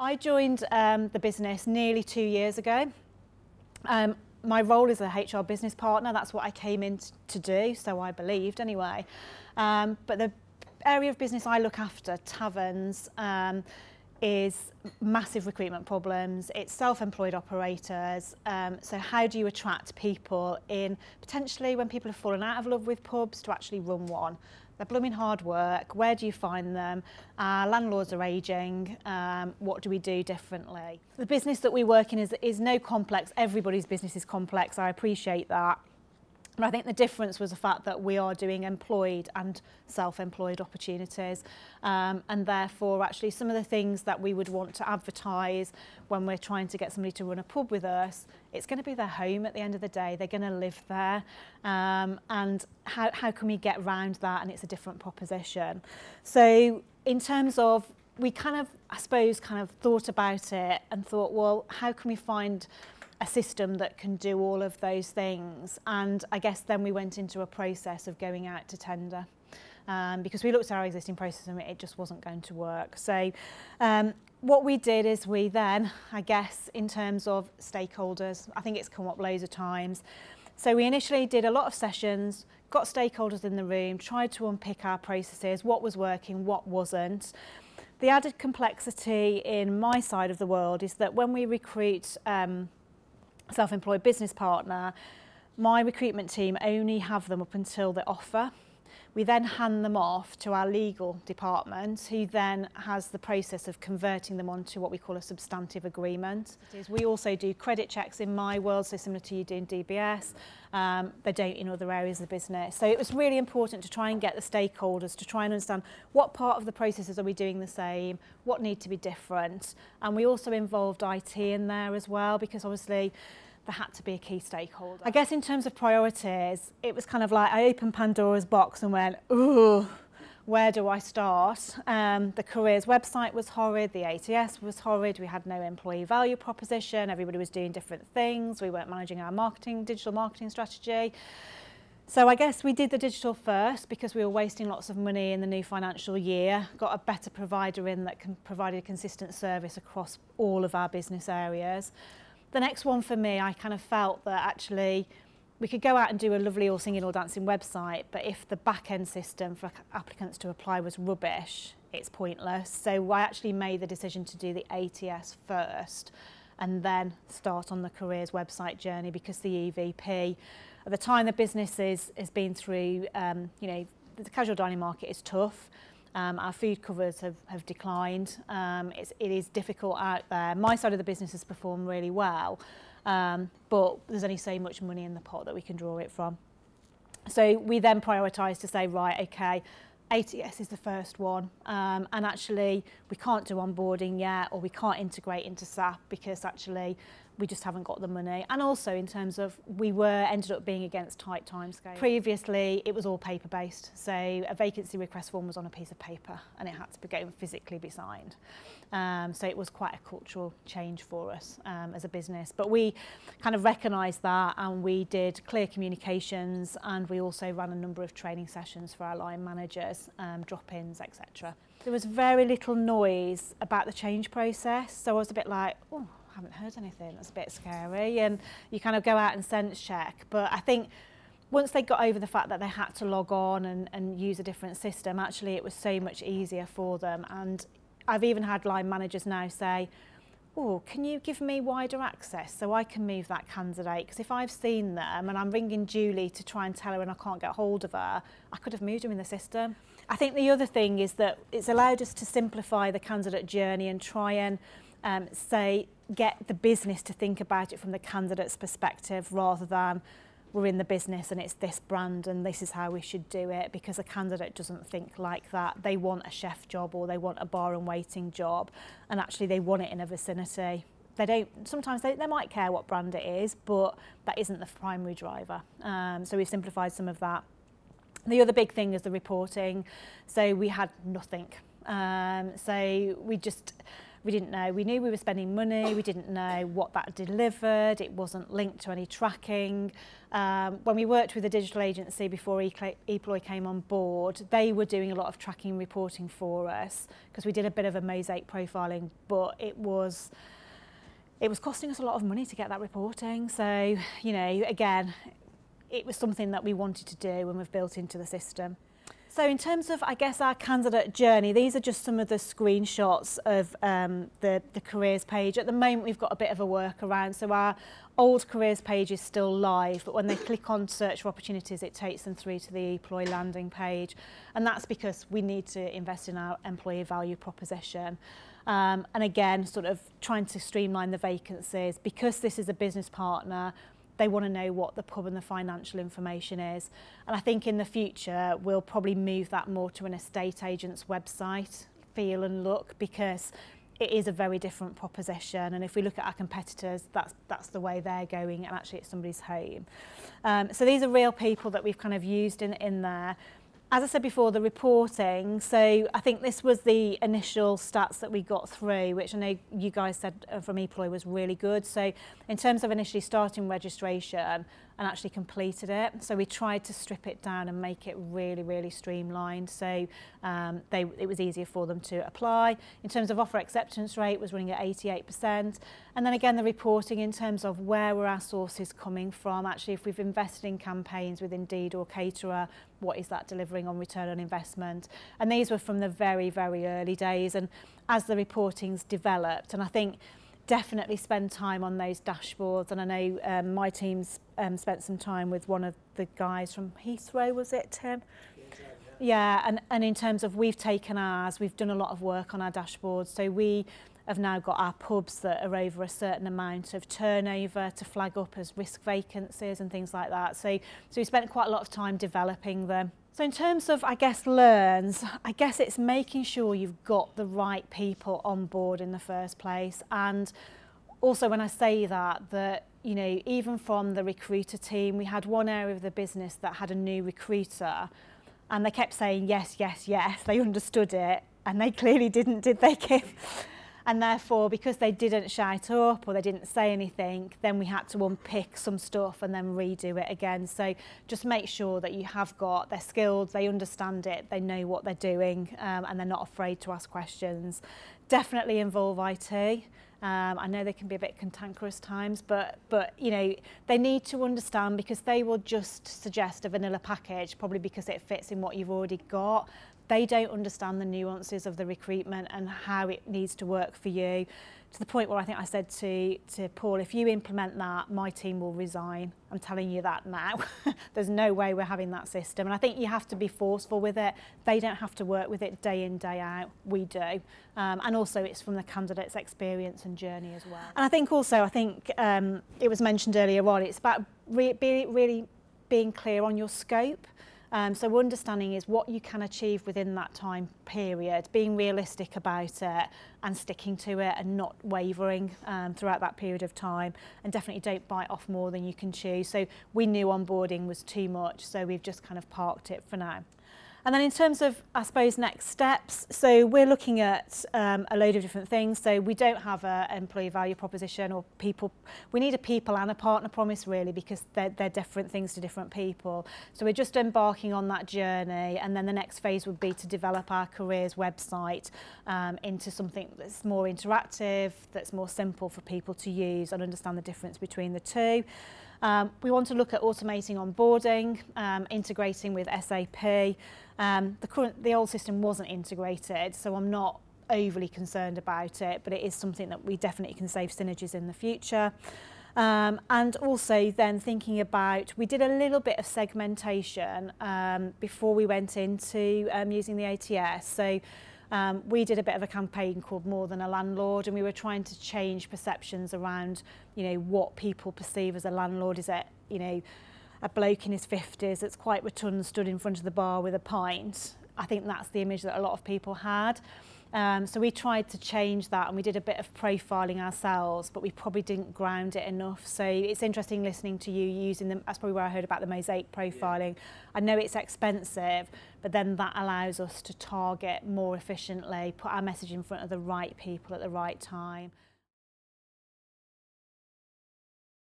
I joined the business nearly 2 years ago. My role is a HR business partner. That's what I came in to do, so I believed anyway. But the area of business I look after, taverns, is massive recruitment problems. It's self-employed operators. So how do you attract people in, potentially when people have fallen out of love with pubs, to actually run one? They're blooming hard work. Where do you find them? Landlords are ageing. What do we do differently? The business that we work in is no complex. Everybody's business is complex. I appreciate that. But I think the difference was the fact that we are doing employed and self-employed opportunities, and therefore actually some of the things that we would want to advertise when we're trying to get somebody to run a pub with us, it's going to be their home at the end of the day. They're going to live there, and how can we get around that? And it's a different proposition. So in terms of, we kind of, I suppose, kind of thought about it and thought, well, how can we find a system that can do all of those things? And I guess then we went into a process of going out to tender, because we looked at our existing process and it just wasn't going to work. So what we did is we then, I guess, in terms of stakeholders, I think it's come up loads of times. So we initially did a lot of sessions, got stakeholders in the room, tried to unpick our processes, what was working, what wasn't. The added complexity in my side of the world is that when we recruit self-employed business partner, my recruitment team only have them up until the offer. We then hand them off to our legal department, who then has the process of converting them onto what we call a substantive agreement. We also do credit checks in my world, so similar to you doing DBS. They don't in other areas of the business. So it was really important to try and get the stakeholders to try and understand what part of the processes are we doing the same, what need to be different. And we also involved IT in there as well, because obviously there had to be a key stakeholder. I guess in terms of priorities, it was kind of like I opened Pandora's box and went, ooh, where do I start? The careers website was horrid, the ATS was horrid, we had no employee value proposition, everybody was doing different things, we weren't managing our marketing, digital marketing strategy. So I guess we did the digital first because we were wasting lots of money in the new financial year, got a better provider in that can provide a consistent service across all of our business areas. The next one for me, I kind of felt that actually we could go out and do a lovely all singing, all dancing website, but if the back-end system for applicants to apply was rubbish, it's pointless. So I actually made the decision to do the ATS first and then start on the careers website journey, because the EVP, at the time the business has been through, you know, the casual dining market is tough. Our food covers have declined. It is difficult out there. My side of the business has performed really well, but there's only so much money in the pot that we can draw it from. So we then prioritised to say, right, okay, ATS is the first one, and actually we can't do onboarding yet, or we can't integrate into SAP because actually we just haven't got the money. And also in terms of ended up being against tight timescales. Previously it was all paper based, so a vacancy request form was on a piece of paper and it had to go and physically be signed. So it was quite a cultural change for us as a business. But we kind of recognised that, and we did clear communications, and we also ran a number of training sessions for our line managers, drop-ins, etc. There was very little noise about the change process, so I was a bit like, oh, I haven't heard anything, that's a bit scary, and you kind of go out and sense check. But I think once they got over the fact that they had to log on and use a different system, actually it was so much easier for them. And I've even had line managers now say, oh, can you give me wider access so I can move that candidate? Because if I've seen them and I'm ringing Julie to try and tell her and I can't get hold of her, I could have moved them in the system. I think the other thing is that it's allowed us to simplify the candidate journey and try and get the business to think about it from the candidate's perspective, rather than we're in the business and it's this brand and this is how we should do it, because a candidate doesn't think like that. They want a chef job, or they want a bar and waiting job, and actually they want it in a vicinity. They don't, sometimes they might care what brand it is, but that isn't the primary driver. So we've simplified some of that. The other big thing is the reporting. So we had nothing. So we just We didn't know. We knew we were spending money. We didn't know what that delivered. It wasn't linked to any tracking. When we worked with a digital agency before ePloy came on board, they were doing a lot of tracking and reporting for us because we did a bit of a mosaic profiling, but it was costing us a lot of money to get that reporting. So, you know, again, it was something that we wanted to do and we've built into the system. So in terms of, I guess, our candidate journey, these are just some of the screenshots of the careers page. At the moment, we've got a bit of a workaround. So our old careers page is still live, but when they click on search for opportunities, it takes them through to the ePloy landing page. And that's because we need to invest in our employee value proposition. And again, sort of trying to streamline the vacancies. Because this is a business partner, they want to know what the pub and the financial information is. And I think in the future, we'll probably move that more to an estate agent's website, feel and look, because it is a very different proposition. And if we look at our competitors, that's the way they're going, and actually it's somebody's home. So these are real people that we've kind of used in there. As I said before, the reporting, so I think this was the initial stats that we got through, which I know you guys said from ePloy was really good. So in terms of initially starting registration and actually completed it, so we tried to strip it down and make it really, really streamlined. So it was easier for them to apply. In terms of offer acceptance rate, was running at 88%. And then again, the reporting in terms of where were our sources coming from. Actually, if we've invested in campaigns with Indeed or Caterer, what is that delivering on return on investment? And these were from the very, very early days. And as the reporting's developed, and I think definitely spend time on those dashboards. And I know my team's spent some time with one of the guys from Heathrow, was it, Tim? Yeah, and in terms of we've taken ours, we've done a lot of work on our dashboards. So we have now got our pubs that are over a certain amount of turnover to flag up as risk vacancies and things like that. So we spent quite a lot of time developing them. So in terms of, I guess, learns, I guess it's making sure you've got the right people on board in the first place. And also when I say that, you know, even from the recruiter team, we had one area of the business that had a new recruiter and they kept saying, yes, yes, yes, they understood it. And they clearly didn't, did they, Kim? And therefore, because they didn't shout up or they didn't say anything, then we had to unpick some stuff and then redo it again. So just make sure that you have got, they're skilled, they understand it, they know what they're doing, and they're not afraid to ask questions. Definitely involve IT. I know they can be a bit cantankerous times, but you know, they need to understand, because they will just suggest a vanilla package, probably because it fits in what you've already got. They don't understand the nuances of the recruitment and how it needs to work for you, to the point where I think I said to Paul, if you implement that, my team will resign. I'm telling you that now. There's no way we're having that system. And I think you have to be forceful with it. They don't have to work with it day in, day out. We do. And also it's from the candidate's experience and journey as well. And I think also, it was mentioned earlier on, it's about really being clear on your scope. So understanding is what you can achieve within that time period, being realistic about it and sticking to it and not wavering throughout that period of time, and definitely don't bite off more than you can chew. So we knew onboarding was too much, so we've just kind of parked it for now. And then in terms of, I suppose, next steps, so we're looking at a load of different things. So we don't have an employee value proposition or people. We need a people and a partner promise, really, because they're different things to different people. So we're just embarking on that journey. And then the next phase would be to develop our careers website into something that's more interactive, that's more simple for people to use and understand the difference between the two. We want to look at automating onboarding, integrating with SAP. The old system wasn't integrated, so I'm not overly concerned about it, but it is something that we definitely can save synergies in the future. And also then thinking about, we did a little bit of segmentation before we went into using the ATS. So we did a bit of a campaign called More Than a Landlord, and we were trying to change perceptions around, you know, what people perceive as a landlord. Is it, you know, a bloke in his 50s that's quite rotund, stood in front of the bar with a pint? I think that's the image that a lot of people had. So we tried to change that, and we did a bit of profiling ourselves, but we probably didn't ground it enough. So it's interesting listening to you using them. That's probably where I heard about the mosaic profiling. I know it's expensive, but then that allows us to target more efficiently, put our message in front of the right people at the right time.